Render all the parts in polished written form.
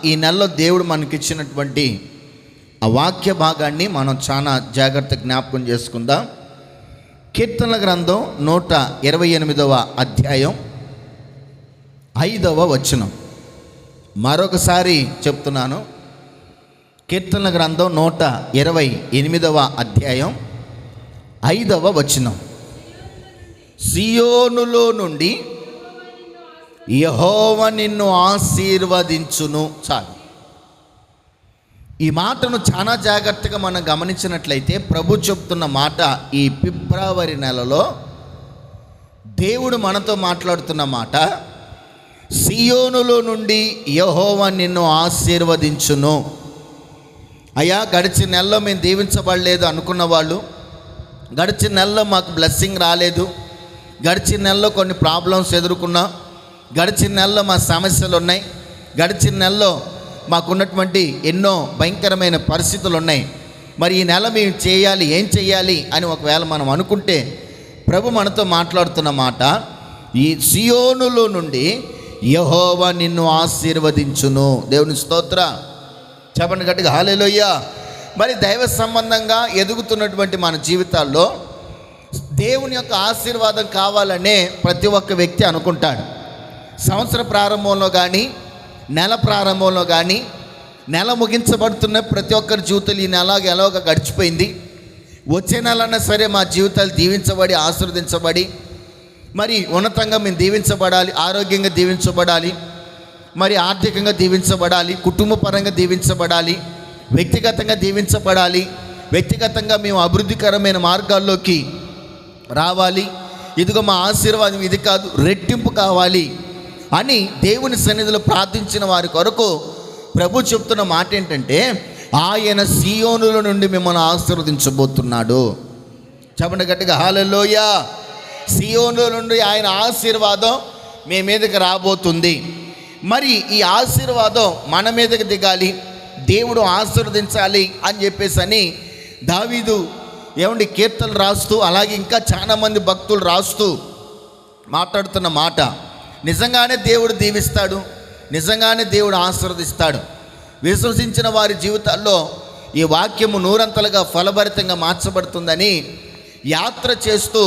ఈ నెలలో దేవుడు మనకిచ్చినటువంటి ఆ వాక్య భాగాన్ని మనం చాలా జాగ్రత్త జ్ఞాపకం చేసుకుందాం. కీర్తనల గ్రంథం 128వ అధ్యాయం 5వ వచనం. మరొకసారి చెప్తున్నాను, కీర్తనల గ్రంథం 128వ అధ్యాయం 5వ వచనం. సియోనులో నుండి యెహోవా నిన్ను ఆశీర్వదించును. చాలు. ఈ మాటను చాలా జాగ్రత్తగా మనం గమనించినట్లయితే ప్రభు చెప్తున్న మాట, ఈ ఫిబ్రవరి నెలలో దేవుడు మనతో మాట్లాడుతున్న మాట, సియోనులో నుండి యెహోవా నిన్ను ఆశీర్వదించును. అయ్యా, గడిచిన నెలలో మేము దీవించబడలేదు అనుకున్న వాళ్ళు, గడిచిన నెలలో మాకు బ్లెస్సింగ్ రాలేదు, గడిచిన నెలలో కొన్ని ప్రాబ్లమ్స్ ఎదుర్కొన్నాం, గడిచిన నెలలో మా సమస్యలు ఉన్నాయి, గడిచిన నెలలో మాకున్నటువంటి ఎన్నో భయంకరమైన పరిస్థితులు ఉన్నాయి, మరి ఈ నెల మేము చేయాలి, ఏం చేయాలి అని ఒకవేళ మనం అనుకుంటే ప్రభు మనతో మాట్లాడుతున్న మాట, ఈ సియోనులో నుండి యెహోవా నిన్ను ఆశీర్వదించును. దేవుని స్తోత్ర. చెప్పండి గట్టిగా హల్లెలూయా. మరి దైవ సంబంధంగా ఎదుగుతున్నటువంటి మన జీవితాల్లో దేవుని యొక్క ఆశీర్వాదం కావాలనే ప్రతి ఒక్క వ్యక్తి అనుకుంటాడు. సంవత్సర ప్రారంభంలో కానీ, నెల ప్రారంభంలో కానీ, నెల ముగించబడుతున్న ప్రతి ఒక్కరి జీవితాలు ఈ నెల ఎలాగ గడిచిపోయింది, వచ్చే నెలన్నా సరే మా జీవితాలు దీవించబడి ఆశీర్వదించబడి మరి ఉన్నతంగా మేము దీవించబడాలి, ఆరోగ్యంగా దీవించబడాలి, మరి ఆర్థికంగా దీవించబడాలి, కుటుంబ పరంగా దీవించబడాలి, వ్యక్తిగతంగా దీవించబడాలి, వ్యక్తిగతంగా మేము అభివృద్ధికరమైన మార్గాల్లోకి రావాలి, ఇదిగో మా ఆశీర్వాదం ఇది కాదు రెట్టింపు కావాలి అని దేవుని సన్నిధిలో ప్రార్థించిన వారి కొరకు ప్రభు చెప్తున్న మాట ఏంటంటే, ఆయన సియోనుల నుండి మిమ్మల్ని ఆశీర్వదించబోతున్నాడు. చెప్పండి గట్టిగా హల్లెలూయా. సియోనుల నుండి ఆయన ఆశీర్వాదం మీ మీదకి రాబోతుంది. మరి ఈ ఆశీర్వాదం మన మీదకి దిగాలి, దేవుడు ఆశీర్వదించాలి అని చెప్పేసి దావీదు కీర్తనలు రాస్తూ, అలాగే ఇంకా చాలామంది భక్తులు రాస్తూ మాట్లాడుతున్న మాట, నిజంగానే దేవుడు దీవిస్తాడు, నిజంగానే దేవుడు ఆశీర్వదిస్తాడు. విశ్వసించిన వారి జీవితాల్లో ఈ వాక్యము నూరంతలుగా ఫలభరితంగా మార్చబడుతుందని యాత్ర చేస్తూ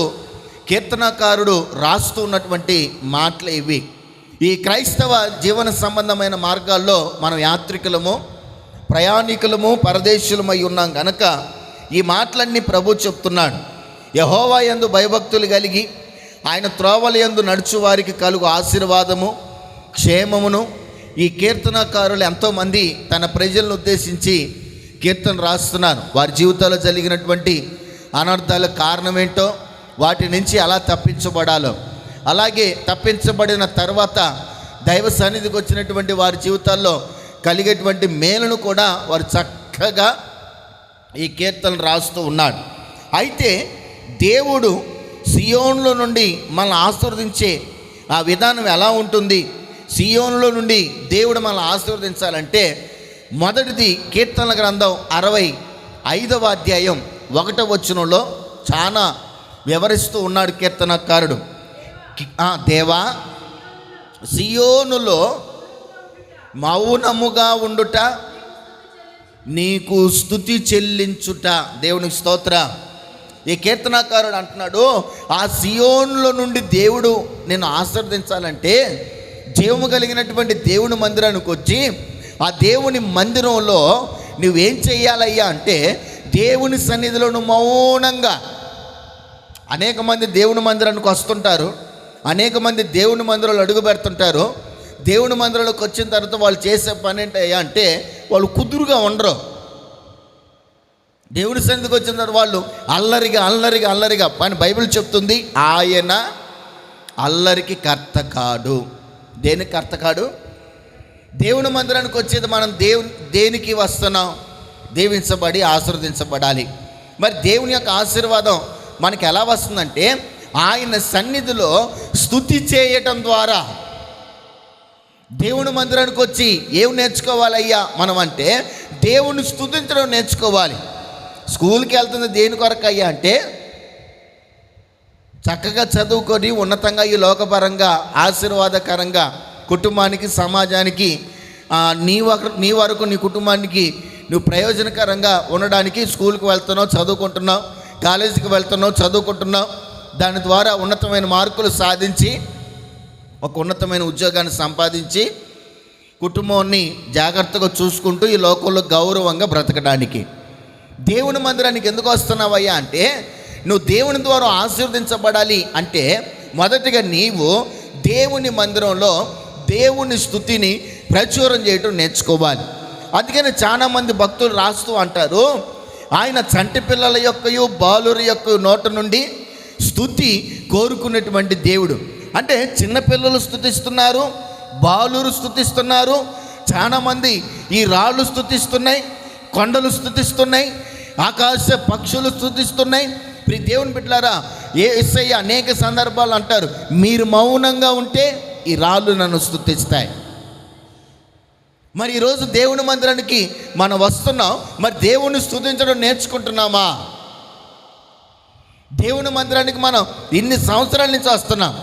కీర్తనకారుడు రాస్తూ ఉన్నటువంటి మాటలు ఇవి. ఈ క్రైస్తవ జీవన సంబంధమైన మార్గాల్లో మనం యాత్రికులము, ప్రయాణికులము, పరదేశులమై ఉన్నాం కనుక ఈ మాటలన్నీ ప్రభు చెప్తున్నాడు. యెహోవా యందు భయభక్తులు కలిగి ఆయన త్రోవల యందు నడుచు వారికి కలుగు ఆశీర్వాదము, క్షేమమును ఈ కీర్తనకారులు ఎంతోమంది తన ప్రజలను ఉద్దేశించి కీర్తన రాస్తున్నారు. వారి జీవితాల్లో జరిగినటువంటి అనర్థాలకు కారణం ఏంటో, వాటి నుంచి ఎలా తప్పించబడాలో, అలాగే తప్పించబడిన తర్వాత దైవ సన్నిధికి వచ్చినటువంటి వారి జీవితాల్లో కలిగేటువంటి మేలును కూడా వారు చక్కగా ఈ కీర్తనలు రాస్తూ ఉన్నాడు. అయితే దేవుడు సియోనులో నుండి మనల్ని ఆశీర్వదించే ఆ విధానం ఎలా ఉంటుంది? సియోనులో నుండి దేవుడు మనల్ని ఆశీర్వదించాలంటే మొదటిది కీర్తనల గ్రంథం 65వ అధ్యాయం 1వ వచనంలో చాలా వివరిస్తూ ఉన్నాడు కీర్తనకారుడు. దేవా, సియోనులో మౌనముగా ఉండుట, నీకు స్తుతి చెల్లించుట. దేవునికి స్తోత్ర. ఈ కీర్తనకారుడు అంటున్నాడు, ఆ సియోనులో నుండి దేవుడు నిన్ను ఆశీర్వదించాలంటే జీవము కలిగినటువంటి దేవుని మందిరానికి వచ్చి ఆ దేవుని మందిరంలో నువ్వేం చెయ్యాలయ్యా అంటే, దేవుని సన్నిధిలో నువ్వు మౌనంగా. అనేక మంది దేవుని మందిరానికి వస్తుంటారు, అనేక మంది దేవుని మందిరంలో అడుగు పెడుతుంటారు. దేవుని మందిరంలోకి వచ్చిన తర్వాత వాళ్ళు చేసే పని ఏంటయ్యా అంటే, వాళ్ళు కుదురుగా ఉండరు. దేవుని సన్నిధికి వచ్చిన తర్వాత వాళ్ళు అల్లరిగా పని. బైబిల్ చెప్తుంది, ఆయన అల్లరికి కర్త కాడు. దేనికి కర్త కాడు? దేవుని మందిరానికి వచ్చేది మనం దేనికి వస్తున్నాం? దీవించబడి ఆశీర్వదించబడాలి. మరి దేవుని యొక్క ఆశీర్వాదం మనకి ఎలా వస్తుందంటే, ఆయన సన్నిధిలో స్తుతి చేయటం ద్వారా. దేవుని మందిరానికి వచ్చి ఏం నేర్చుకోవాలయ్యా మనం అంటే, దేవుని స్తుతించడం నేర్చుకోవాలి. స్కూల్కి వెళ్తుంది దేని కొరకు అయ్యా అంటే, చక్కగా చదువుకొని ఉన్నతంగా ఈ లోకపరంగా ఆశీర్వాదకరంగా కుటుంబానికి, సమాజానికి నీ వరకు నీ కుటుంబానికి నువ్వు ప్రయోజనకరంగా ఉండడానికి స్కూల్కి వెళ్తున్నావు, చదువుకుంటున్నావు, కాలేజీకి వెళ్తున్నావు, చదువుకుంటున్నావు, దాని ద్వారా ఉన్నతమైన మార్కులు సాధించి ఒక ఉన్నతమైన ఉద్యోగాన్ని సంపాదించి కుటుంబాన్ని జాగ్రత్తగా చూసుకుంటూ ఈ లోకంలో గౌరవంగా బ్రతకడానికి. దేవుని మందిరానికి ఎందుకు వస్తున్నావయ్యా అంటే, నువ్వు దేవుని ద్వారా ఆశీర్వదించబడాలి అంటే మొదటిగా నీవు దేవుని మందిరంలో దేవుని స్తుతిని ప్రచురం చేయటం నేర్చుకోవాలి. అందుకని చాలామంది భక్తులు రాస్తూ అంటారు, ఆయన చంటి పిల్లల యొక్కయు బాలుర యొక్క నోట నుండి స్తుతి కోరుకున్నటువంటి దేవుడు. అంటే చిన్నపిల్లలు స్తుతిస్తున్నారు, బాలురు స్తుతిస్తున్నారు, చాలామంది ఈ రాళ్ళు స్తుతిస్తున్నాయి, కొండలు స్తుతిస్తున్నాయి, ఆకాశ పక్షులు స్తుతిస్తున్నాయి. దేవుని బిడ్డలారా, యేసయ్య అనేక సందర్భాలు అంటారు, మీరు మౌనంగా ఉంటే ఈ రాళ్ళు నన్ను స్తుతిస్తాయి. మరి ఈరోజు దేవుని మందిరానికి మనం వస్తున్నాం, మరి దేవుని స్తుతించడం నేర్చుకుంటున్నామా? దేవుని మందిరానికి మనం ఇన్ని సంవత్సరాల నుంచి వస్తున్నాం,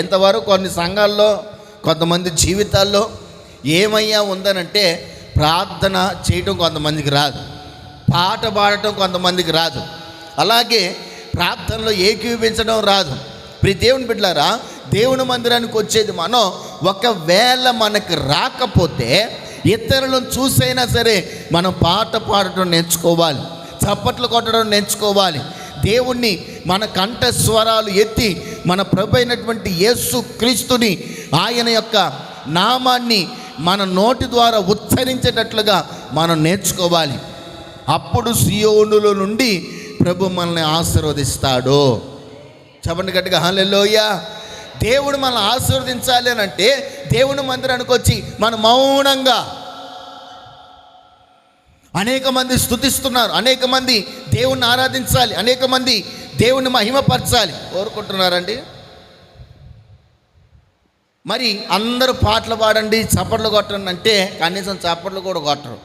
ఎంతవరకు కొన్ని సంఘాల్లో కొంతమంది జీవితాల్లో ఏమయ్యా ఉందనంటే, ప్రార్థన చేయటం కొంతమందికి రాదు, పాట పాడటం కొంతమందికి రాదు, అలాగే ప్రార్థనలో ఏకీభవించడం రాదు. దేవుని బిడ్డలారా, దేవుని మందిరానికి వచ్చేది మనం ఒకవేళ మనకు రాకపోతే ఇతరులను చూసైనా సరే మనం పాట పాడటం నేర్చుకోవాలి, చప్పట్లు కొట్టడం నేర్చుకోవాలి. దేవుణ్ణి మన కంఠ స్వరాలు ఎత్తి మన ప్రభు అయినటువంటి యేసు క్రీస్తుని, ఆయన యొక్క నామాన్ని మన నోటి ద్వారా ఉచ్చరించేటట్లుగా మనం నేర్చుకోవాలి. అప్పుడు సియోనులో నుండి ప్రభు మనల్ని ఆశీర్వదిస్తాడు. చెప్పండి గట్టిగా హల్లెలూయా. దేవుడు మనల్ని ఆశీర్వదించాలి అని అంటే దేవుని మందిరానికి వచ్చి మనం మౌనంగా, అనేక మంది స్తుతిస్తున్నారు, అనేక మంది దేవుణ్ణి ఆరాధించాలి, అనేక మంది దేవుని మహిమపరచాలి కోరుకుంటున్నారండి. మరి అందరూ పాటలు పాడండి, చప్పట్లు కొట్టండి అంటే కనీసం చప్పట్లు కూడా కొట్టరు,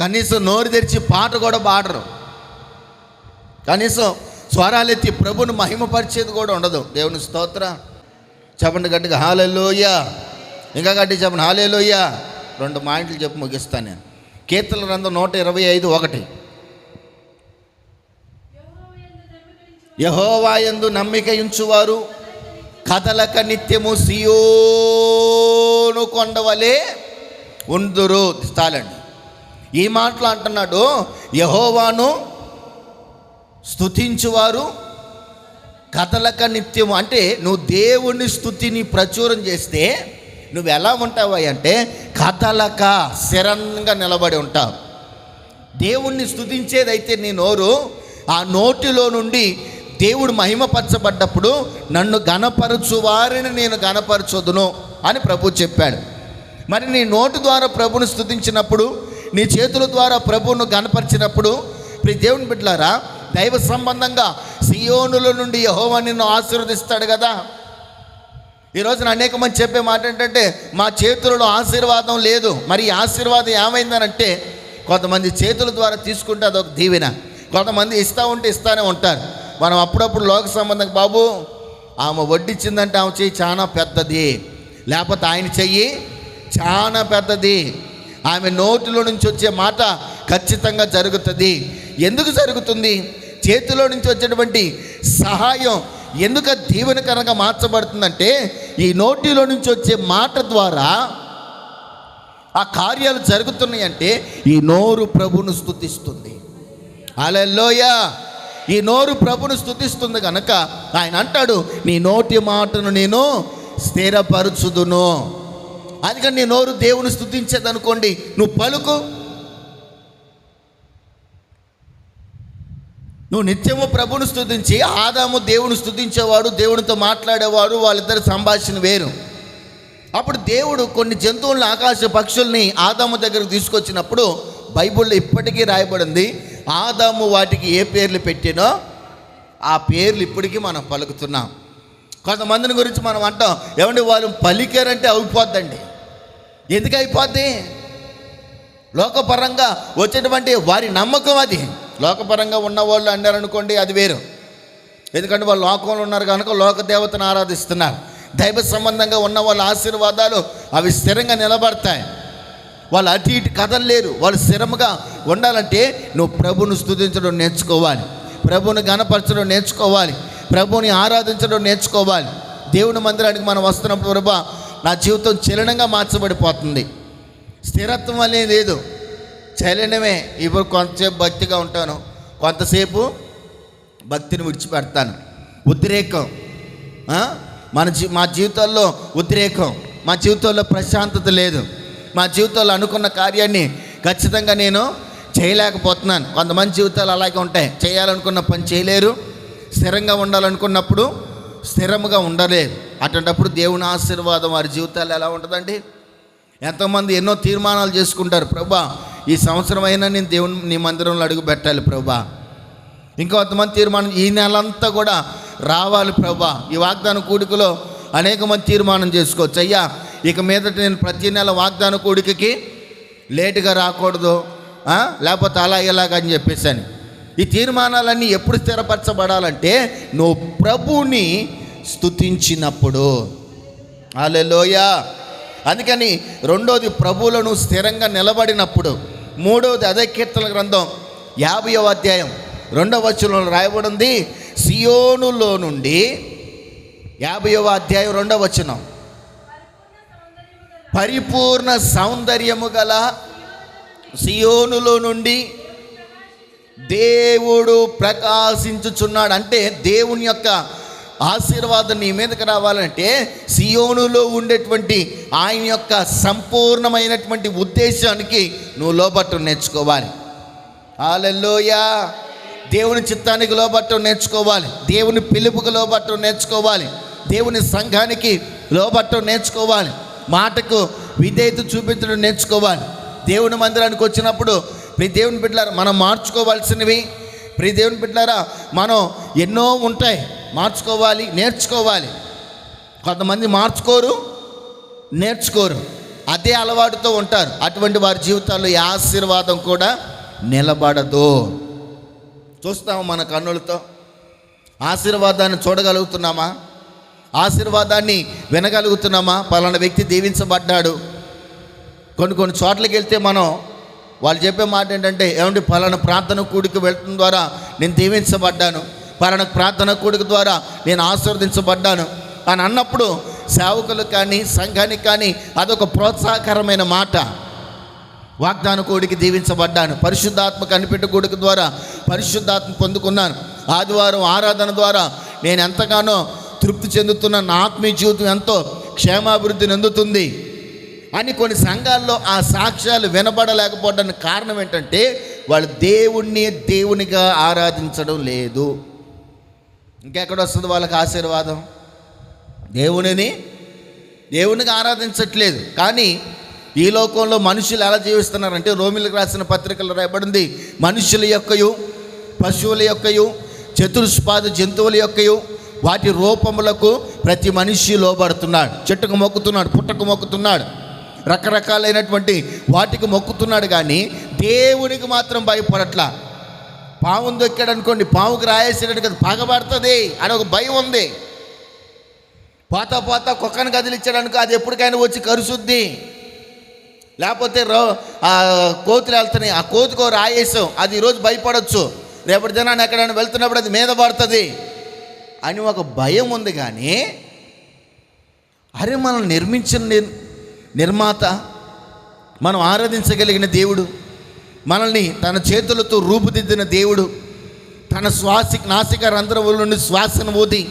కనీసం నోరు తెరిచి పాట కూడా పాడరు, కనీసం స్వరాలెత్తి ప్రభుని మహిమపరిచేది కూడా ఉండదు. దేవుని స్తోత్ర. చెప్పండి గట్టిగా హల్లెలూయా. ఇంకా గట్టి చెప్పండి హల్లెలూయా. 2 మాటలు చెప్పి ముగిస్తాను నేను. కీర్తనల గ్రంథం 125:1, యెహోవా యందు నమ్మిక ఉంచువారు కదలక నిత్యము సియోను కొండవలే ఉందురు. చాలండి. ఈ మాటలు అంటున్నాడు, యెహోవాను స్తుతించువారు కదలక నిత్యము. అంటే నువ్వు దేవుని స్తుతిని ప్రచురం చేస్తే నువ్వు ఎలా ఉంటావు అంటే కదలక స్థిరంగా నిలబడి ఉంటావు. దేవుణ్ణి స్తుతించేదైతే నీ నోరు, ఆ నోటిలో నుండి దేవుడు మహిమపరచబడ్డప్పుడు నన్ను గణపరచు వారిని నేను గణపరచొదును అని ప్రభు చెప్పాడు. మరి నీ నోటి ద్వారా ప్రభుని స్తుతించినప్పుడు, నీ చేతుల ద్వారా ప్రభువును గణపరిచినప్పుడు, దేవుని బిడ్డలారా, దైవ సంబంధంగా సియోనుల నుండి యెహోవా నిన్ను ఆశీర్వదిస్తాడు కదా. ఈరోజున అనేక మంది చెప్పే మాట ఏంటంటే, మా చేతులలో ఆశీర్వాదం లేదు. మరి ఈ ఆశీర్వాదం ఏమైందనంటే, కొంతమంది చేతుల ద్వారా తీసుకుంటే అదొక దీవెన, కొంతమంది ఇస్తూ ఉంటే ఇస్తూనే ఉంటారు. మనం అప్పుడప్పుడు లోక సంబంధంగా, బాబు ఆమె వడ్డిచ్చిందంటే ఆమె చెయ్యి చాలా పెద్దది, లేకపోతే ఆయన చెయ్యి చాలా పెద్దది, ఆమె నోటిలో నుంచి వచ్చే మాట ఖచ్చితంగా జరుగుతుంది. ఎందుకు జరుగుతుంది? చేతిలో నుంచి వచ్చేటువంటి సహాయం ఎందుకు దీవెనకరంగా మార్చబడుతుందంటే, ఈ నోటిలో నుంచి వచ్చే మాట ద్వారా ఆ కార్యాలు జరుగుతున్నాయి. అంటే ఈ నోరు ప్రభును స్తుతిస్తుంది. హల్లెలూయా. ఈ నోరు ప్రభును స్తుతిస్తుంది కనుక ఆయన అంటాడు, నీ నోటి మాటను నేను స్థిరపరచుదును. అందుకని నీ నోరు దేవుని స్తుతించేదనుకోండి, నువ్వు పలుకు, నువ్వు నిత్యము ప్రభుని స్తుతించి. ఆదాము దేవుని స్తుతించేవాడు, దేవునితో మాట్లాడేవాడు, వాళ్ళిద్దరి సంభాషణ వేరు. అప్పుడు దేవుడు కొన్ని జంతువులను, ఆకాశ పక్షుల్ని ఆదాము దగ్గరకు తీసుకొచ్చినప్పుడు బైబిల్లో ఇప్పటికీ రాయబడింది, ఆదాము వాటికి ఏ పేర్లు పెట్టినో ఆ పేర్లు ఇప్పటికీ మనం పలుకుతున్నాం. కొంతమందిని గురించి మనం అంటాం, ఏమంటే వాళ్ళు పలికారంటే అయిపోద్దండి. ఎందుకు అయిపోద్ది? లోకపరంగా వచ్చేటువంటి వారి నమ్మకం అది. లోకపరంగా ఉన్నవాళ్ళు అన్నారనుకోండి, అది వేరు. ఎందుకంటే వాళ్ళు లోకంలో ఉన్నారు కనుక లోక దేవతను ఆరాధిస్తున్నారు. దైవ సంబంధంగా ఉన్న వాళ్ళ ఆశీర్వాదాలు అవి స్థిరంగా నిలబడతాయి. వాళ్ళు అటు ఇటు కదలలేరు. వాళ్ళు స్థిరంగా ఉండాలంటే నువ్వు ప్రభువును స్తుతించడం నేర్చుకోవాలి, ప్రభువుని గణపరచడం నేర్చుకోవాలి, ప్రభువుని ఆరాధించడం నేర్చుకోవాలి. దేవుని మందిరానికి మనం వస్తున్నప్పుడు ప్రభా నా జీవితం చలనంగా మార్చబడిపోతుంది. స్థిరత్వం అనేది లేదు, చలనమే. ఇప్పుడు కొంతసేపు భక్తిగా ఉంటాను, కొంతసేపు భక్తిని విడిచిపెడతాను. ఉద్రేకం మా జీవితాల్లో ఉద్రేకం, మా జీవితంలో ప్రశాంతత లేదు, మా జీవితంలో అనుకున్న కార్యాన్ని ఖచ్చితంగా నేను చేయలేకపోతున్నాను. కొంతమంది జీవితాలు అలాగే ఉంటాయి, చేయాలనుకున్న పని చేయలేరు, స్థిరంగా ఉండాలనుకున్నప్పుడు స్థిరంగా ఉండలేరు. అటువంటిప్పుడు దేవుని ఆశీర్వాదం వారి జీవితాలు ఎలా ఉంటుందండి? ఎంతోమంది ఎన్నో తీర్మానాలు చేసుకుంటారు, ప్రభా ఈ సంవత్సరం అయినా నేను నీ మందిరంలో అడుగు పెట్టాలి ప్రభా. ఇంకొంతమంది తీర్మానం ఈ నెలంతా కూడా రావాలి ప్రభా. ఈ వాగ్దాన కూడికలో అనేక మంది తీర్మానం చేసుకోవచ్చు, అయ్యా ఇక మీదట నేను ప్రతి నెల వాగ్దాన కూడికకి లేటుగా రాకూడదు, లేకపోతే అలా ఇలాగని చెప్పేసాను. ఈ తీర్మానాలన్నీ ఎప్పుడు స్థిరపరచబడాలంటే నువ్వు ప్రభువుని స్తుతించినప్పుడు. హల్లెలూయా. అందుకని రెండోది ప్రభువులను స్థిరంగా నిలబడినప్పుడు. మూడవది అదే కీర్తన గ్రంథం 50వ అధ్యాయం 2వ వచనంలో రాయబడింది, సియోనులో నుండి 50వ అధ్యాయం 2వ వచనం, పరిపూర్ణ సౌందర్యము గల సియోనులో నుండి దేవుడు ప్రకాశించుచున్నాడు. అంటే దేవుని యొక్క ఆశీర్వాదం నీ మీదకి రావాలంటే సియోనులో ఉండేటువంటి ఆయన యొక్క సంపూర్ణమైనటువంటి ఉద్దేశానికి నువ్వు లోబట్టం నేర్చుకోవాలి. హల్లెలూయా. దేవుని చిత్తానికి లోబట్టం నేర్చుకోవాలి, దేవుని పిలుపుకు లోబట్టం నేర్చుకోవాలి, దేవుని సంఘానికి లోబట్టం నేర్చుకోవాలి, మాటకు విధేయత చూపించడం నేర్చుకోవాలి. దేవుని మందిరానికి వచ్చినప్పుడు ప్రియ దేవుని బిడ్డలారా మనం మార్చుకోవాల్సినవి, ప్రియ దేవుని బిడ్డలారా మనం ఎన్నో ఉంటాయి, మార్చుకోవాలి, నేర్చుకోవాలి. కొంతమంది మార్చుకోరు, నేర్చుకోరు, అదే అలవాటుతో ఉంటారు. అటువంటి వారి జీవితాల్లో ఈ ఆశీర్వాదం కూడా నిలబడదు. చూస్తాము మన కన్నులతో, ఆశీర్వాదాన్ని చూడగలుగుతున్నామా? ఆశీర్వాదాన్ని వినగలుగుతున్నామా? పలానా వ్యక్తి దీవించబడ్డాడు. కొన్ని చోట్లకి వెళ్తే మనం వాళ్ళు చెప్పే మాట ఏంటంటే, ఏమంటే పలానా ప్రార్థన కూడికి వెళ్ళడం ద్వారా నేను దీవించబడ్డాను, పలానా ప్రార్థన కూడిక ద్వారా నేను ఆశీర్వదించబడ్డాను అని అన్నప్పుడు సేవకులకు కానీ సంఘానికి కానీ అదొక ప్రోత్సాహకరమైన మాట. వాగ్దాన కూడికి దీవించబడ్డాను, పరిశుద్ధాత్మ కనిపెట్టు కూడిక ద్వారా పరిశుద్ధాత్మ పొందుకున్నాను, ఆదివారం ఆరాధన ద్వారా నేను ఎంతగానో తృప్తి చెందుతున్నాను, నా ఆత్మీయ జీవితం ఎంతో క్షేమాభివృద్ధి చెందుతుంది అని కొన్ని సంఘాల్లో ఆ సాక్ష్యాలు వినబడలేకపోవడానికి కారణం ఏంటంటే వాళ్ళు దేవుణ్ణి దేవునిగా ఆరాధించడం లేదు. ఇంకెక్కడ వస్తుంది వాళ్ళకి ఆశీర్వాదం? దేవునిగా ఆరాధించట్లేదు. కానీ ఈ లోకంలో మనుషులు ఎలా జీవిస్తున్నారంటే, రోమిలకు రాసిన పత్రికలు రాయబడింది, మనుషుల యొక్కయు పశువుల యొక్కయు చతుష్పాద జంతువుల యొక్కయు వాటి రూపములకు ప్రతి మనిషి లోబడుతున్నాడు. చెట్టుకు మొక్కుతున్నాడు, పుట్టకు మొక్కుతున్నాడు, రకరకాలైనటువంటి వాటికి మొక్కుతున్నాడు, కానీ దేవునికి మాత్రం భయపడట్లా. పావును దొక్కాడు అనుకోండి, పావుకి రాయేసేటట్టు కదా పగబడుతుంది అని ఒక భయం ఉంది. పోతా కుక్కను కదిలిచ్చాడు అనుకో, అది ఎప్పటికైనా వచ్చి కరుసుద్ది. లేకపోతే కోతులు వెళ్తున్నాయి, ఆ కోతుకో రాయేసాం, అది ఈరోజు భయపడవచ్చు, రేపటి దినాన్ని ఎక్కడైనా వెళ్తున్నప్పుడు అది మీద పడుతుంది అని ఒక భయం ఉంది. కానీ అరే మనం నిర్మించిన నిర్మాత, మనం ఆరాధించగలిగిన దేవుడు, మనల్ని తన చేతులతో రూపుదిద్దిన దేవుడు, తన నాసిక రంధ్రముల నుండి శ్వాసను ఊది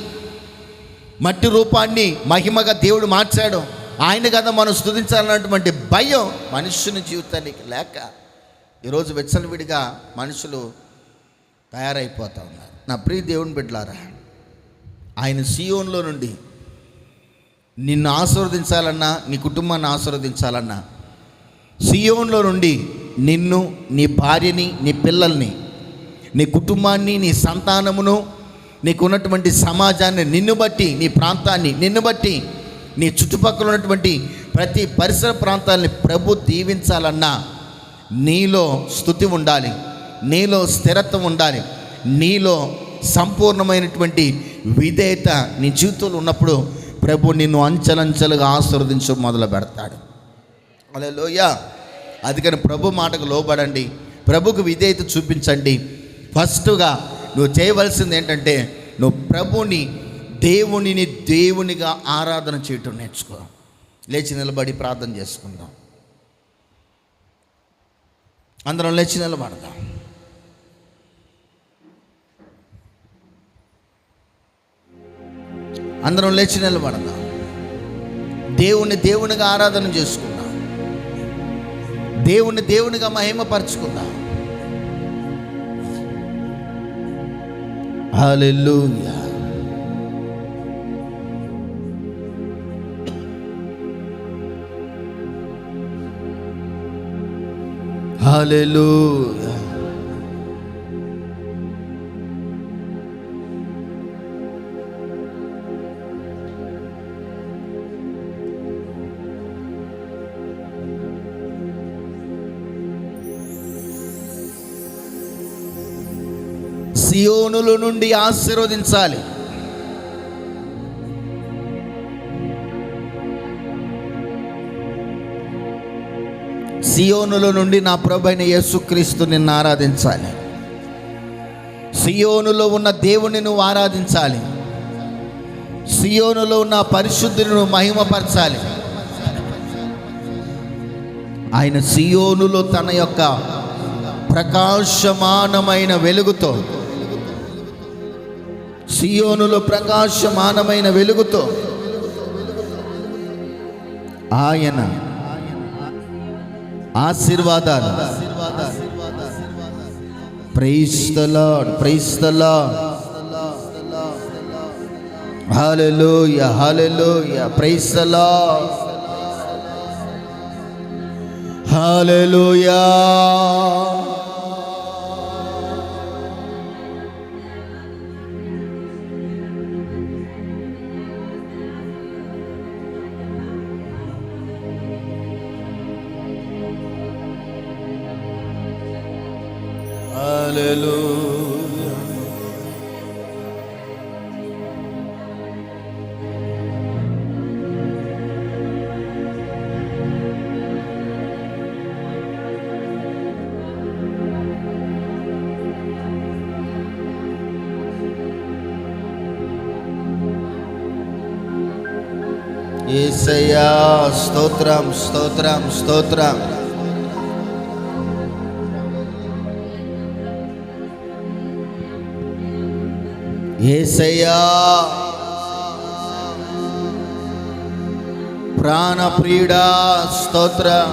మట్టి రూపాన్ని మహిమగా దేవుడు మార్చాడు. ఆయన కదా మనం స్తుతించాలన్నటువంటి భయం మనుష్యుని జీవితానికి లేక ఈరోజు విచ్చలవిడిగా మనుషులు తయారైపోతూ ఉన్నారు. నా ప్రియ దేవుని బిడ్డలారా, ఆయన సియోనులో నుండి నిన్ను ఆశీర్వదించాలన్నా, నీ కుటుంబాన్ని ఆశీర్వదించాలన్నా, సియోనులో నుండి నిన్ను, నీ భార్యని, నీ పిల్లల్ని, నీ కుటుంబాన్ని, నీ సంతానమును, నీకున్నటువంటి సమాజాన్ని, నిన్ను బట్టి నీ ప్రాంతాన్ని, నిన్ను బట్టి నీ చుట్టుపక్కల ఉన్నటువంటి ప్రతి పరిసర ప్రాంతాలని ప్రభు దీవించాలన్నా నీలో స్తుతి ఉండాలి, నీలో స్థిరత్వం ఉండాలి, నీలో సంపూర్ణమైనటువంటి విధేయత నీ జీవితంలో ఉన్నప్పుడు ప్రభు నిన్ను అంచెలంచెలుగా ఆశీర్వదించు మొదలు పెడతాడు. హల్లెలూయా. అందుకని ప్రభు మాటకు లోబడండి, ప్రభుకు విధేయత చూపించండి. ఫస్ట్గా నువ్వు చేయవలసింది ఏంటంటే, నువ్వు ప్రభుని దేవునిగా ఆరాధన చేయటం నేర్చుకో. లేచి నిలబడి ప్రార్థన చేసుకుందాం. అందరం లేచి నిలబడదాం. అందరం లేచి నిలబడదాం. దేవునిగా ఆరాధన చేసుకుందాం. దేవునిగా మహిమపరచుకుందాం. హల్లెలూయా. హల్లెలూయా. సియోనుల నుండి ఆశీర్వదించాలి. సియోనుల నుండి నా ప్రభువైన యేసుక్రీస్తు నిన్ను ఆరాధించాలి. సియోనులో ఉన్న దేవుని నువ్వు ఆరాధించాలి. సియోనులో ఉన్న పరిశుద్ధిని నువ్వు మహిమపరచాలి. ఆయన సియోనులో తన యొక్క ప్రకాశమానమైన వెలుగుతో, సియోనులో ప్రకాశమానమైన వెలుగుతో ఆయన ఆశీర్వాదాలు. Praise the Lord, praise the Lord. Hallelujah, hallelujah, praise the Lord. Hallelujah. Hallelujah. యేసయ్యా స్తోత్రం, స్తోత్రం, స్తోత్రం. యేసయ్యా ప్రాణప్రియుడా స్తోత్రం.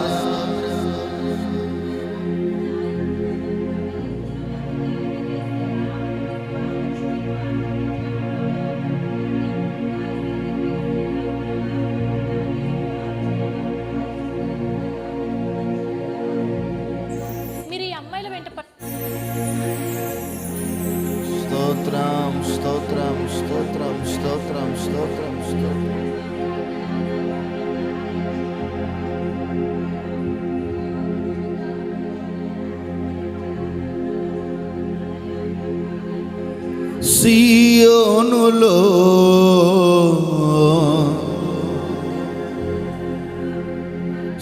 మీరు ఈ అమ్మాయిల వెంట స్తోత్రం, స్తోత్రం, స్తోత్రం, స్తోత్రం, స్తోత్రం, స్తోత్రం. సియోనులో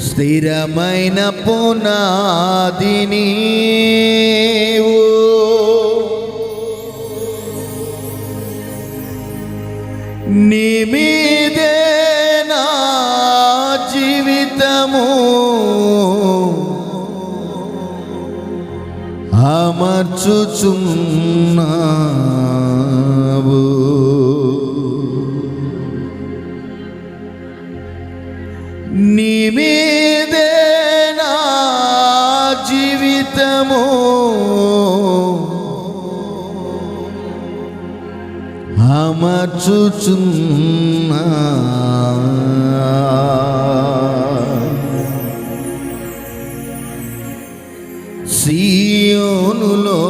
స్థిరమైన పునాది నీవు, నీ మీదే నా జీవితము అమర్చుచున్నావు. నీ మీదే నా జీవితము అమర్చుచున్నా. సియోనులో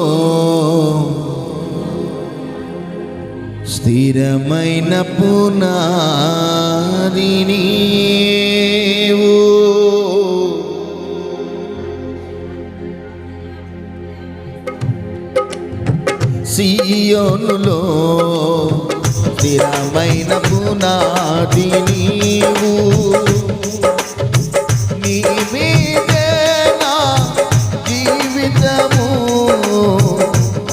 స్థిరమైన పునాది నీవు, సియోనులో స్థిరమైన పునాది నీవు, నీ మీదే నా జీవితము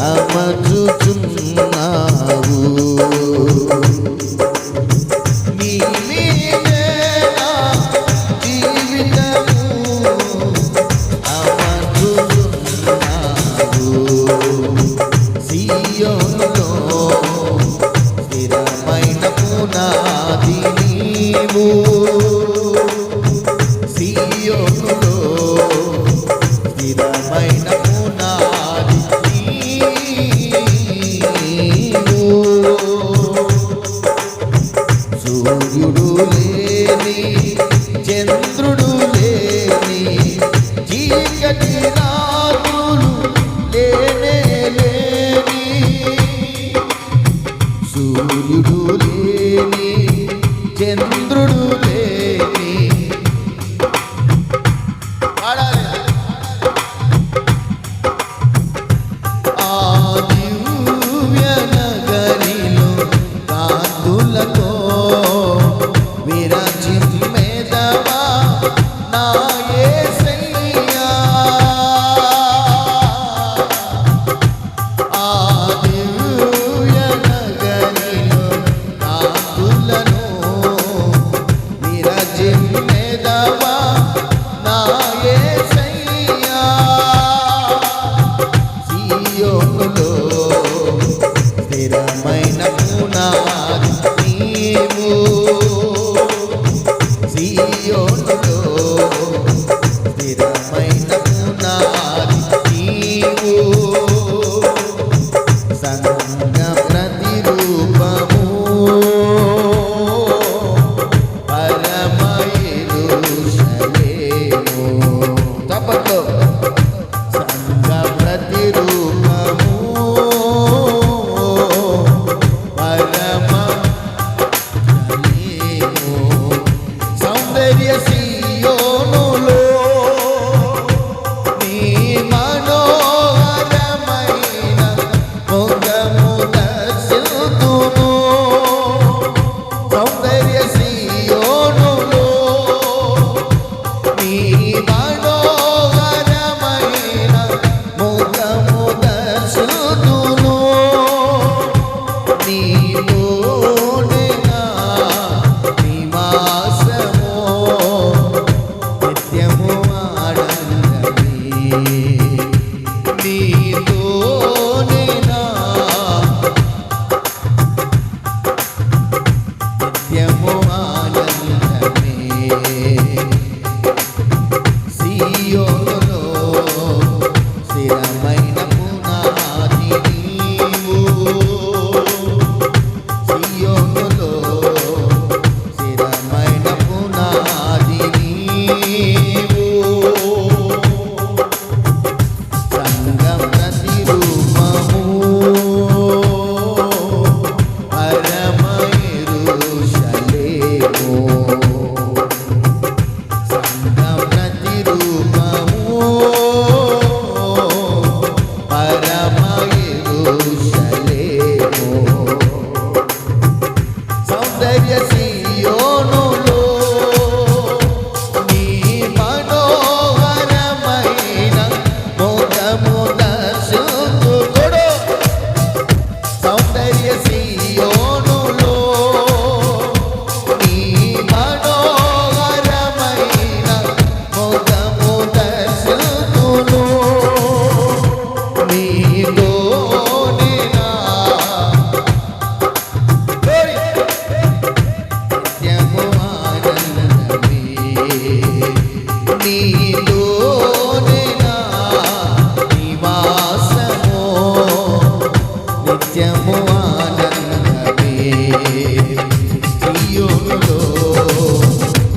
అమర్చుచున్నావు. నీ మీదే నా జీవితము అమర్చుచున్నావు. సియోనులో స్థిరమైన పునాది నీవు, సియోనులో స్థిరమైన పునాది నీవు. సూర్యుడు లేని చంద్రుడు లేని చీకటి రాత్రులు లేనే లేని, సూర్యుడు లేని చంద్రుడు లేని, ఆ దివ్య నగరిలో కాంతులతో విరాజిమ్మెదవా నా యేసయ్యా. ఆ దివ్య నగరిలో కాంతులను విరాజిమ్మెదవా నా యేసయ్యా. సియోనులో స్థిరమైన పునాది నీవు, సియోనులో స్థిరమైన పునాది నీవు. సంగ ప్రతిరూపము పరమ యెరూషలేము. తప్పట్లో సంగ ప్రతిరూపము పరమ యెరూషలేము. సౌందర్య సియోనులో నీ మనోహరమైన ముఖము దర్శింతును. సౌందర్య సియోనులో నీ మనోహరమైన ముఖము దర్శింతును. నీలోనే నా నివాసము నిత్యము ఆనందమే. నీలోనే నా నిత్యము ఆనందమే. సియోనులో స్థిరమైన పునాది నీవు, సియోనులో స్థిరమైన పునాది నీవు. సంగ ప్రతిరూపము పరమ యెరూషలేము. సంగ ప్రతిరూపము పరమ యెరూషలేము. సౌందర్య సియోనులో నీ మనోహరమైన ముఖము దర్శింతును. సౌందర్య సియోనులో నీ మనోహరమైన ముఖము దర్శింతును. నీలోనే నా నిత్యము ఆనందమే. నీలోనే నా నివాసము నిత్యము ఆనందమే. సియోనులో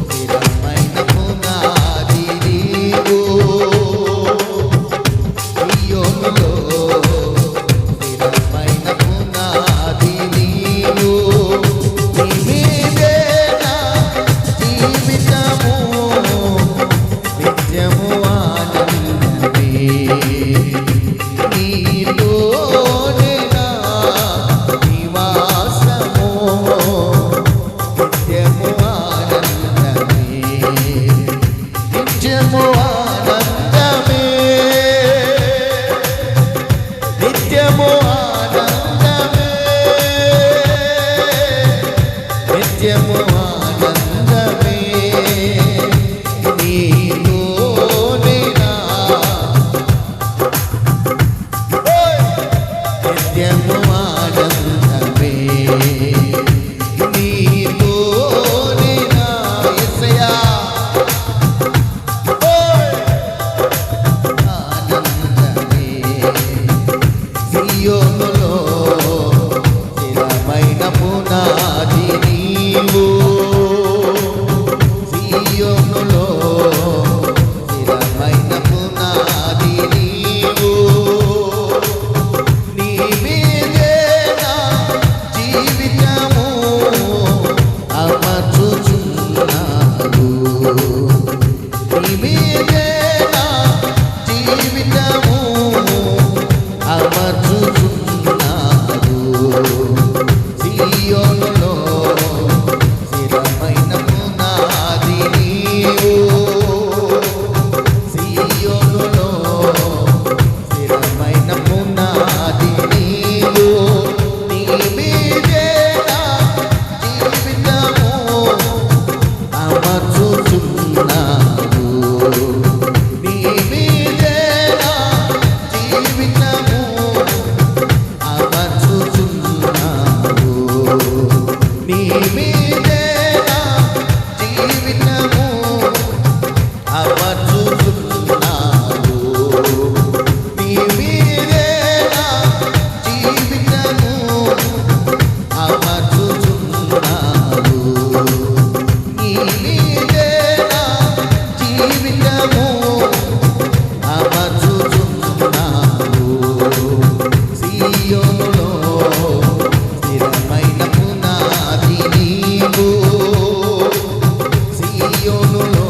స్థిరమైన పునాది నీవు, సియోనులో స్థిరమైన పునాది నీవు. నీ మీదే నా జీవితము నిత్యము నిత్యము ఆనందమే, నిత్యము ఆనందమే, నిత్యము ఆనందమే, నీలోనే నా నిత్యము ఆనందమే, నీలోనే నా యేసయ్యా ఆనందమే, సియోనులో స్థిరమైన పునాది నీవు, సియోనులో స్థిరమైన పునాది నీవు, నీ మీదే నా జీవితము అమర్చుచున్నాను, నీ మీదే నా జీవితము అమర్చుచున్నాను, సియోనులో స్థిరమైన పునాది నీవు, సియోనులో స్థిరమైన పునాది నీవు, నీ మీదే నా జీవితము అమర్చుచున్నాను, నీ మీదే నా జీవితము అమర్చుచున్నాను, నీ మీదే నా జీవితము అమర్చుచున్నాను, నీ మీదే నా జీవితము అమర్చుచున్నాను, నీ మీదే నా జీవితము అమర్చుచున్నాను, సియోనులో స్థిరమైన పునాది నీవు, సియోనులో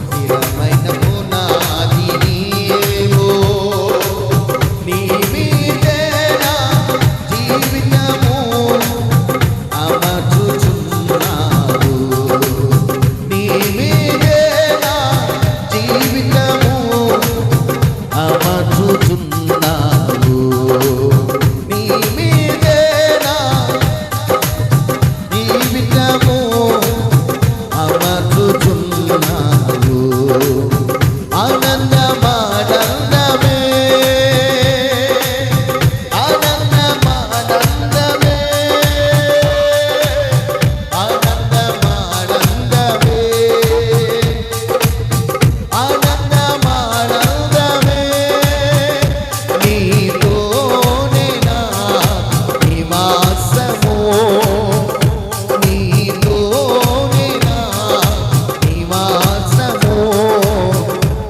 స్థిరమైన పునాది నీవు, నీ మీదే నా జీవితము అమర్చుచున్నాను, నీ మీదే నా జీవితము అమర్చుచున్నాను, నీ మీదే నా జీవితము అమర్చుచున్నాను, ఆనందమానందమే, ఆనందమానందమే, ఆనందమానందమే, ఆనందమానందమే, నీలోనే నా నివాసము, నీలోనే నా నివాసము,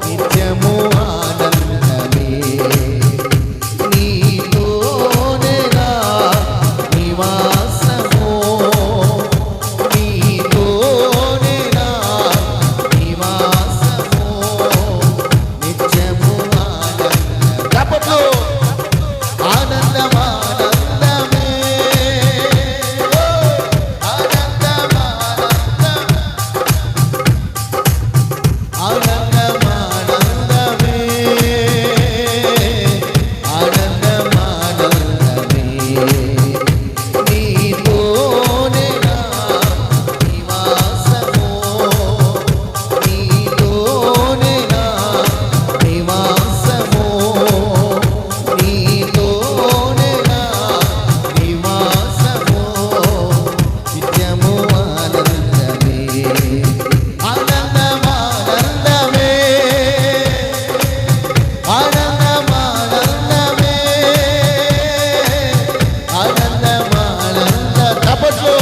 నిత్యము ఆనందమే, నీలోనే నా నివాసము, నీలోనే నా నివాసము, నిత్యము ఆనందమే. చప్పట్లు. ఆనందమానందమే, ఆనందమానందమే, ఆనందమానందమే, నీలోనే నా నివాసము, నీలోనే నా నివాసము, నీలోనే నా నివాసము, నిత్యము ఆనందమే, ఆనందమానందమే, ఆనందమానందమే, ఆనందమానంద తపస్సు,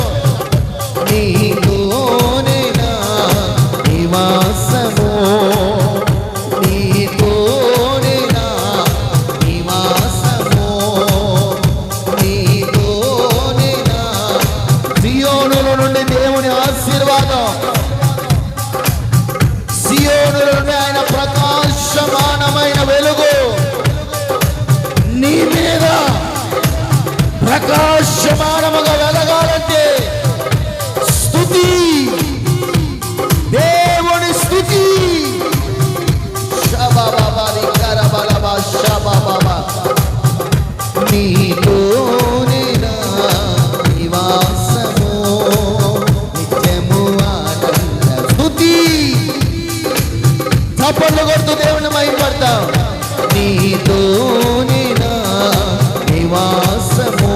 నీలోనే నా నివాసము, నీలోనే నా నివాసము, నీలోనే నా సియోనుల నుండి దేవుని ఆశీర్వాదం, సియోనుల నుండి ఆయన ప్రకాశమానమైన వెలుగు నీ మీద ప్రకాశమానముగా వెలగాలంటే స్తుతి, దేవుని స్తుతి, చప్పట్లు కొడుతూ దేవుని మహిమపడతాం. నీతోనే నా నివాసము,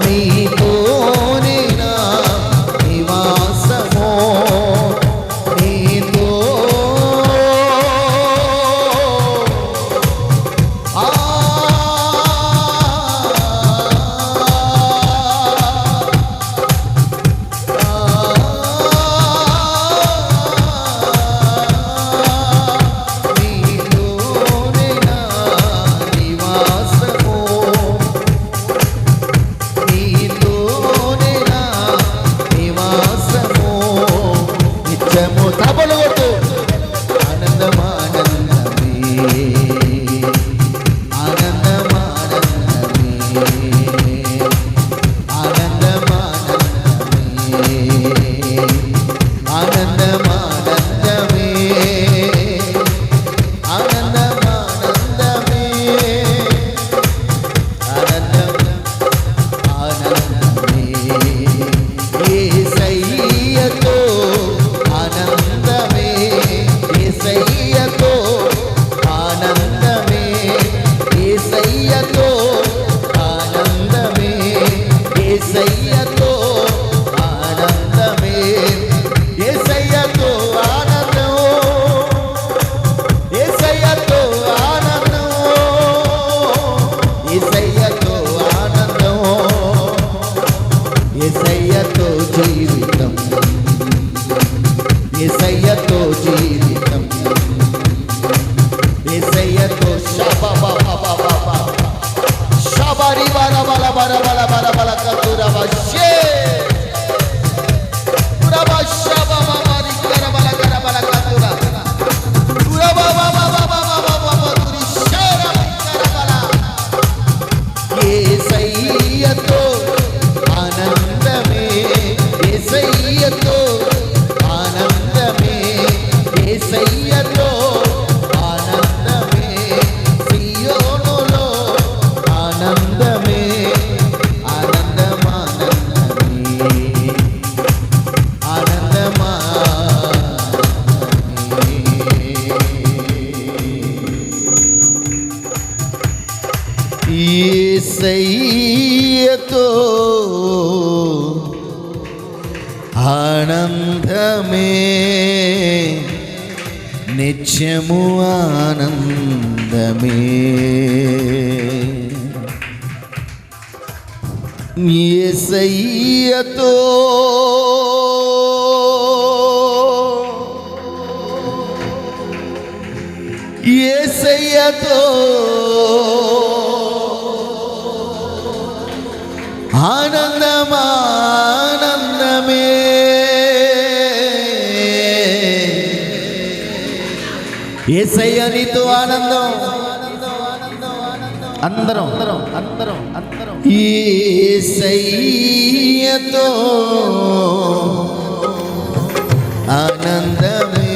నీతోనే నా నివాసము, నీతో యేసయ్యతో జీవితం, యేసయ్యతో జీవితం, యేసయ్యతో షబరి బల బల బల బల బల బల కతురవ షే పురవ షబ మరి కర బల కతుర పురవ తురి షర కర బల. యేసయ్యతో ఆనందమే, యేసయ్యతో ఆనందమే, యేసయ్యతో ఆనందమే, సియోనులో ఆనందమే, ఆనందమానందమే, ఆనందమానందమే. యేసయ్యతో ఆనందమే, నిత్యము ఆనందమే, యేసయ్యతో యేసయ్యతో ఆనందమానందమే, యేసయ్య నీతో ఆనందం. అందరం యేసయ్యతో ఆనందమే.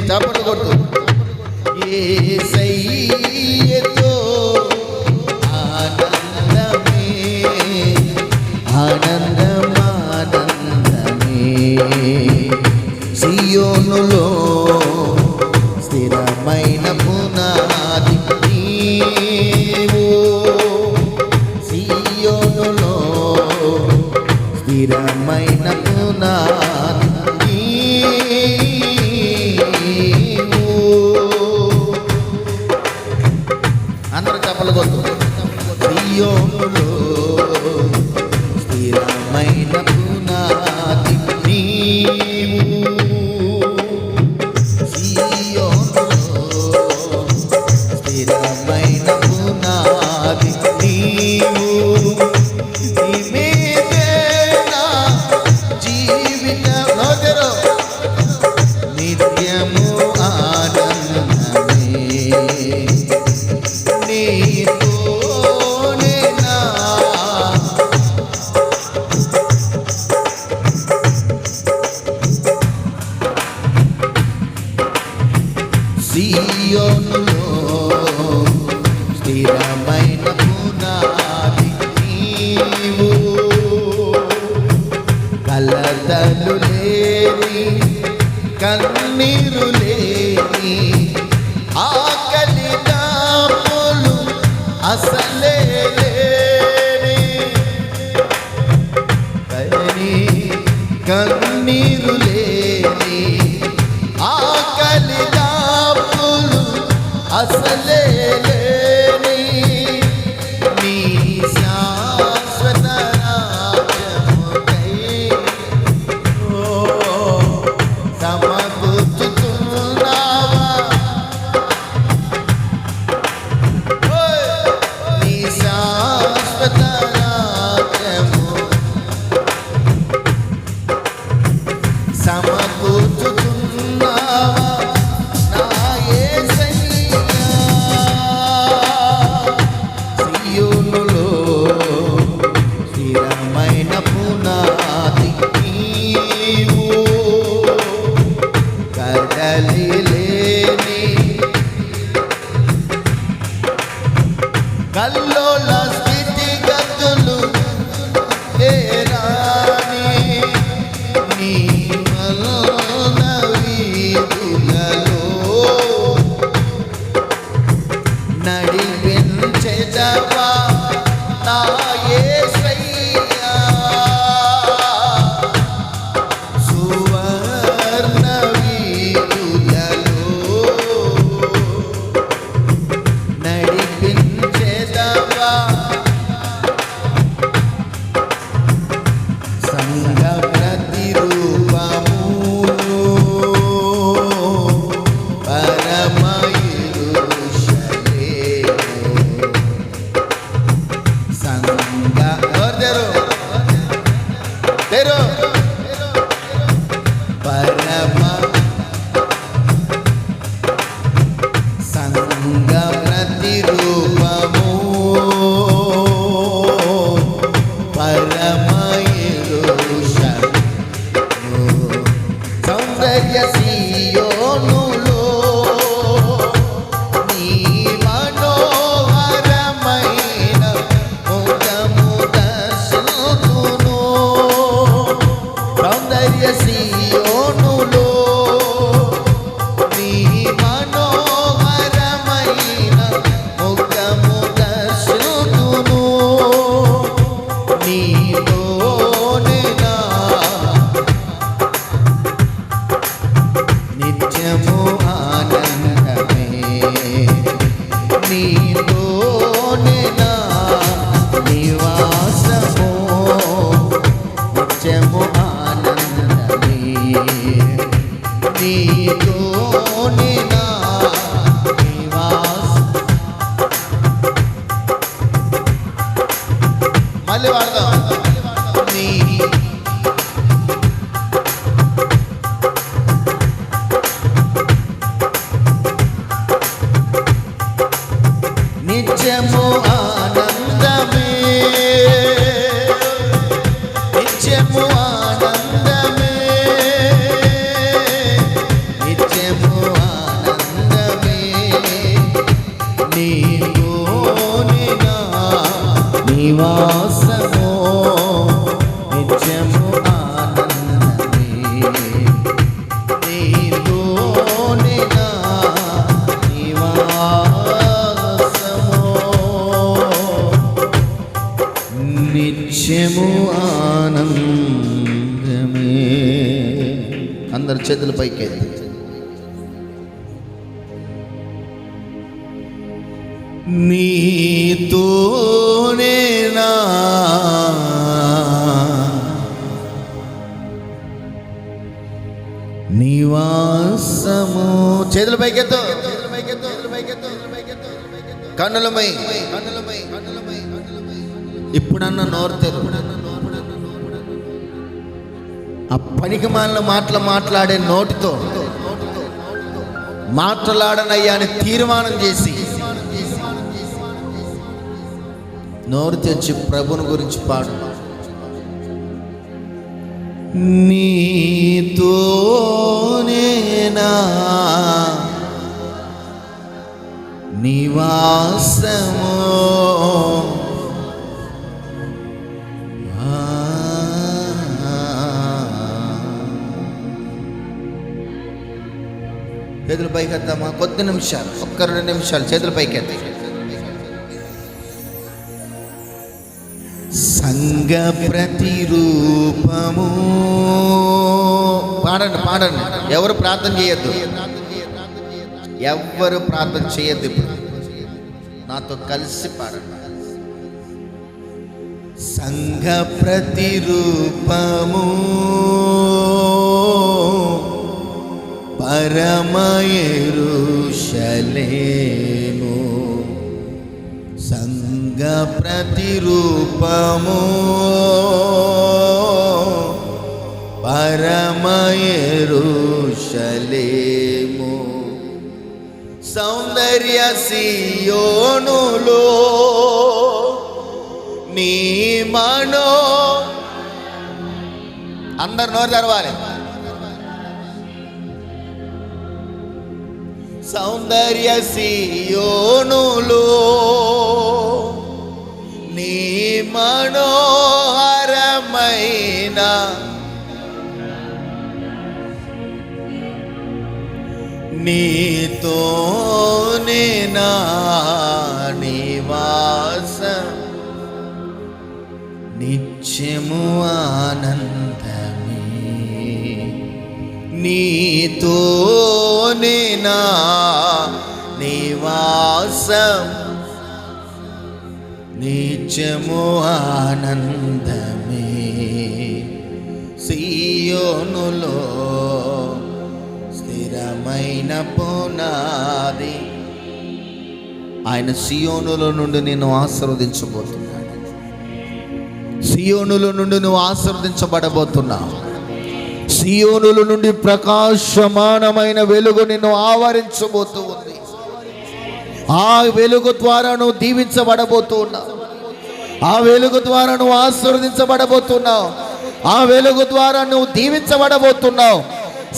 చప్పట్లు కొట్టు. యేసయ్యతో ఆనందమే, ఆనందమానందమే, సియోనులో స్థిరమైన పునాది నీవు, సియోనులో స్థిరమైన పునాది నీవు. అందరూ చెప్పలు కొద్దు. సియోనులో స్థిరమైన పునాది నీవు, సియోనులో స్థిరమైన పునాది నీవు. నీ మీదే నా జీవితం నిత్యము ఆనందమే, నీతోనే నా సియోనులో స్థిరమైన పునాది నీవు, కలతలు లేని కన్నీరు లేని ఆకలి దాపులు అసలే లేని కన్నీరు లేని ఆకలి దాపులు అసలే లేని నీ శాశ్వత రాజ్యముకై సమకూర్చుతున్నావా నీ శాశ్వత రాజ్యము సమకూర్చుతున్నావా నా యేసయ్యా సియోనులో స్థిరమైన పునాది నీవు కదలి లేని కల్లోల స్థితిగతులు ఏరాని నీ మౌన వీధులలో నడిపించెదవా నా యేసయ్యా సువర్ణ వీధులలో నడిపించెదవా సంగ ప్రతిరూపము పరమ యెరూషలేము సంగ తెరు పరమ సంగ ప్రతిరూపము పరమ యెరూషలేము సౌందర్య సీయోనులో నీ మనోహరమైన ముఖము దర్శింతును సౌందర్య సీయోనులో నీ మనోహరమైన ముఖము దర్శింతును నీలోనే నా నిత్యము ఆనందమే నీలోనే నా నివాసము నిత్యము ఆనందమే నీలోనే నా నివాస మళ్ళీ వాడదాం నీ నిత్యము ఆనందమే నిత్యము ఆనందమే నిత్యము ఆనందమే నీలోనే నా నివాసము నిత్యము ఆనందమే నీలోనే నా నివాసము నిత్యము ఆనందమే అందరు చేతుల పైకి నీతోనే నా నివాసము చేతుల పైకెత్తు కన్నులమై ఇప్పుడన్నా నోరు తెరు ఆ పనికి మాలిన మాటలు మాట్లాడే నోటితో మాట్లాడనయ్యా అని తీర్మానం చేసి నోరు తెచ్చి ప్రభుని గురించి పాడు. నీతోనేనా నివాసము చేతులు పైకెత్తామా? కొద్ది నిమిషాలు, ఒక్క 2 నిమిషాలు చేతులు పైకెత్తి. సంఘ ప్రతిరూపము. పాడండి పాడండి. ఎవరు ప్రార్థన చేయొద్దు, ఎవ్వరు ప్రార్థన చేయొద్దు. ఇప్పుడు నాతో కలిసి పాడండి. సంఘ ప్రతిరూపము పరమ యెరూషలేము. సంఘ ప్రతిరూపము పరమ యెరూషలేము. సౌందర్య సియోనులో నీ మనో. అందరు నోరు తెరవాలి. సౌందర్య సియోనులో నీ మనోహరమైన నీతోనే నా నివాసం, నిత్యము ఆనందమే. నీతోనే నా నివాసం, నిత్యము ఆనందమే. సియోనులో స్థిరమైన పునాది. ఆయన సియోనులో నుండి నేను ఆశీర్వదించబోతున్నాను. సియోనులో నుండి నువ్వు ఆశీర్వదించబడబోతున్నావు. సియోనుల నుండి ప్రకాశమానమైన వెలుగు నిన్ను ఆవరించబోతూ ఉంది. ఆ వెలుగు ద్వారా నువ్వు దీవించబడబోతున్నావు. ఆ వెలుగు ద్వారా నువ్వు ఆశీర్వదించబడబోతున్నావు. ఆ వెలుగు ద్వారా నువ్వు దీవించబడబోతున్నావు.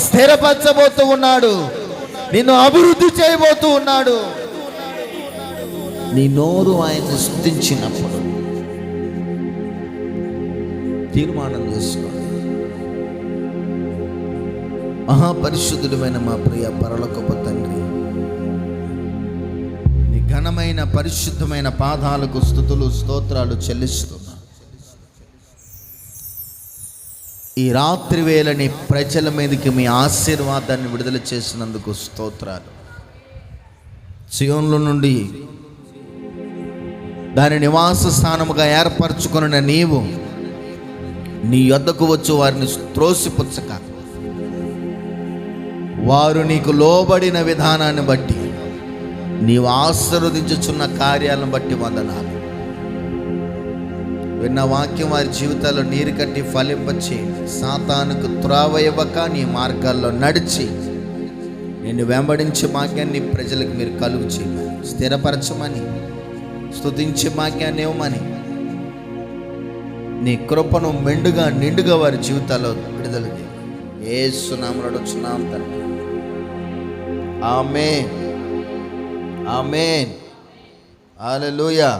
స్థిరపరచబోతూ ఉన్నాడు. నిన్ను అభివృద్ధి చేయబోతూ ఉన్నాడు. నీ నోరు ఆయన్ని స్తుతించినప్పుడు తీర్మానం చేసుకోండి. మహాపరిశుద్ధుడమైన మా ప్రియ పరలోకపు తండ్రి, నీ ఘనమైన పరిశుద్ధమైన పాదాలకు స్తుతులు స్తోత్రాలు చెల్లిస్తున్నా. ఈ రాత్రి వేళ నీ ప్రజల మీదకి మీ ఆశీర్వాదాన్ని విడుదల చేసినందుకు స్తోత్రాలు. సియోనులో నుండి దాని నివాస స్థానముగా ఏర్పరచుకున్న నీవు నీ యొద్దకు వచ్చి వారిని త్రోసిపుచ్చక, వారు నీకు లోబడిన విధానాన్ని బట్టి, నీవు ఆశీర్వదించుచున్న కార్యాలను బట్టి వందనాలు. విన్న వాక్యం వారి జీవితాల్లో నీరు కట్టి ఫలింపచేయండి. సాతానుకు త్రోవ ఇవ్వక నీ మార్గాల్లో నడిచి నిన్ను వెంబడించే భాగ్యాన్ని ప్రజలకు మీరు కలుగు చేయమని, స్థిరపరచమని, స్తుతించే భాగ్యాన్ని ఇవ్వమని, నీ కృపను మెండుగా నిండుగా వారి జీవితాల్లో విడుదల చేయండి. యేసు నామమున అడుగుచున్నాం తండ్రి. ఆమేన్, ఆమేన్, హల్లెలూయా.